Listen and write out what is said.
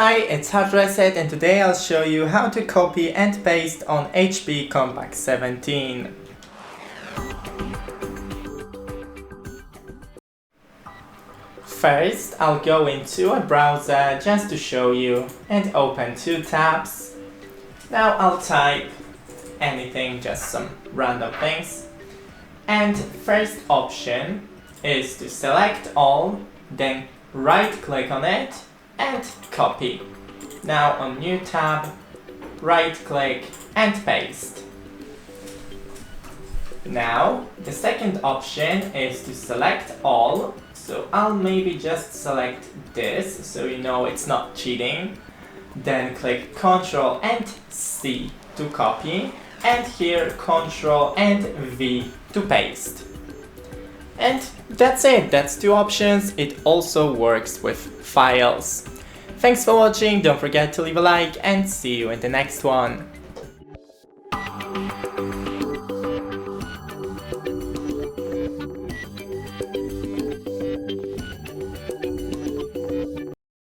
Hi, it's Hard Reset, and today I'll show you how to copy and paste on HP Compaq 17. First, I'll go into a browser just to show you and open two tabs. Now I'll type anything, just some random things. And first option is to select all, then right click on it and copy. Now on new tab, right click and paste. Now the second option is to select all, so I'll maybe just select this so you know it's not cheating. Then click Ctrl and C to copy, and here Ctrl and V to paste. And that's it, that's two options. It also works with files. Thanks for watching, don't forget to leave a like and see you in the next one.